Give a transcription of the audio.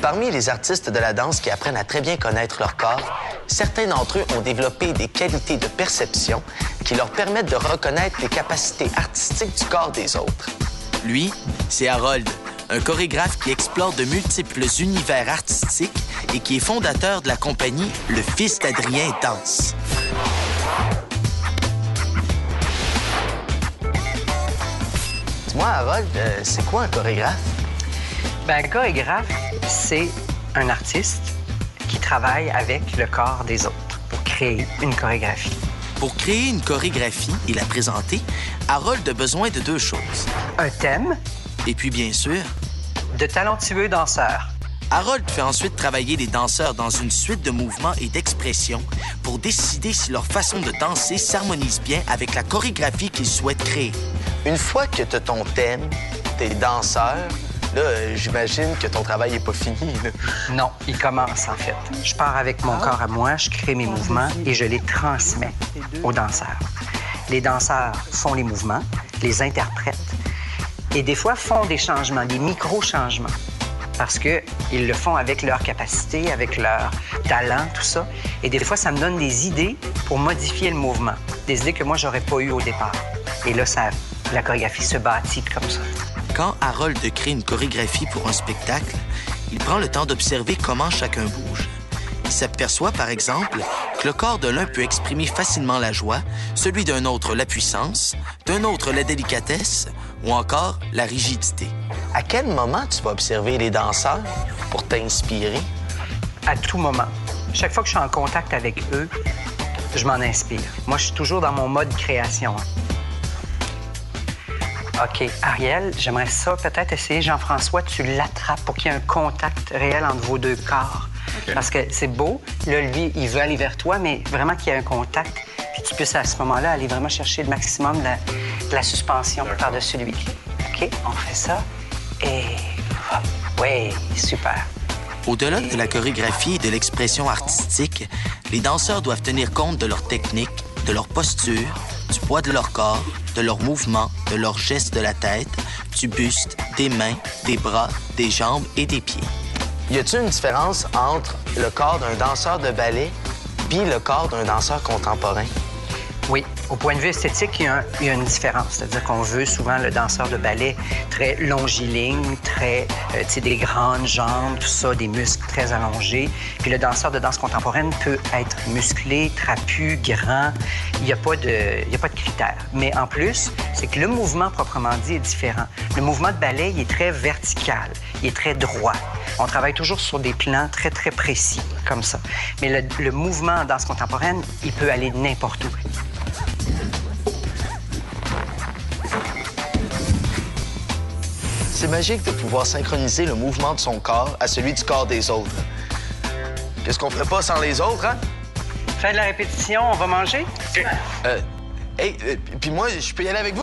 Parmi les artistes de la danse qui apprennent à très bien connaître leur corps, certains d'entre eux ont développé des qualités de perception qui leur permettent de reconnaître les capacités artistiques du corps des autres. Lui, c'est Harold, un chorégraphe qui explore de multiples univers artistiques et qui est fondateur de la compagnie Le Fils d'Adrien Danse. Dis-moi, Harold, c'est quoi un chorégraphe? Un chorégraphe, c'est un artiste qui travaille avec le corps des autres pour créer une chorégraphie. Pour créer une chorégraphie et la présenter, Harold a besoin de deux choses. Un thème. Et puis, bien sûr, de talentueux danseurs. Harold fait ensuite travailler les danseurs dans une suite de mouvements et d'expressions pour décider si leur façon de danser s'harmonise bien avec la chorégraphie qu'ils souhaitent créer. Une fois que tu as ton thème, tes danseurs, là, j'imagine que ton travail n'est pas fini, là. Non, il commence, en fait. Je pars avec mon corps à moi, je crée mes mouvements et je les transmets aux danseurs. Les danseurs font les mouvements, les interprètent et des fois font des changements, des micro-changements, parce qu'ils le font avec leur capacité, avec leur talent, tout ça. Et des fois, ça me donne des idées pour modifier le mouvement, des idées que moi, j'aurais pas eues au départ. Et là, la chorégraphie se bâtit comme ça. Quand Harold crée une chorégraphie pour un spectacle, il prend le temps d'observer comment chacun bouge. Il s'aperçoit, par exemple, que le corps de l'un peut exprimer facilement la joie, celui d'un autre la puissance, d'un autre la délicatesse ou encore la rigidité. À quel moment tu vas observer les danseurs pour t'inspirer? À tout moment. Chaque fois que je suis en contact avec eux, je m'en inspire. Moi, je suis toujours dans mon mode création. OK. Ariel, j'aimerais ça peut-être essayer, Jean-François, tu l'attrapes pour qu'il y ait un contact réel entre vos deux corps. Okay. Parce que c'est beau. Là, lui, il veut aller vers toi, mais vraiment qu'il y ait un contact. Puis tu puisses, à ce moment-là, aller vraiment chercher le maximum de la suspension par-dessus lui. OK? On fait ça. Et... oui, super. Au-delà de la chorégraphie et de l'expression artistique, les danseurs doivent tenir compte de leur technique, de leur posture, du poids de leur corps, de leurs mouvements, de leurs gestes de la tête, du buste, des mains, des bras, des jambes et des pieds. Y a-t-il une différence entre le corps d'un danseur de ballet puis le corps d'un danseur contemporain? Oui. Au point de vue esthétique, il y a une différence. C'est-à-dire qu'on veut souvent le danseur de ballet très longiligne, très, tu sais, des grandes jambes, tout ça, des muscles très allongés. Puis le danseur de danse contemporaine peut être musclé, trapu, grand. Il n'y a pas de critères. Mais en plus, c'est que le mouvement proprement dit est différent. Le mouvement de ballet, il est très vertical, il est très droit. On travaille toujours sur des plans très, très précis, comme ça. Mais le mouvement en danse contemporaine, il peut aller n'importe où. C'est magique de pouvoir synchroniser le mouvement de son corps à celui du corps des autres. Qu'est-ce qu'on ferait pas sans les autres, hein? Fin de la répétition, on va manger? Hey, puis moi, je peux y aller avec vous?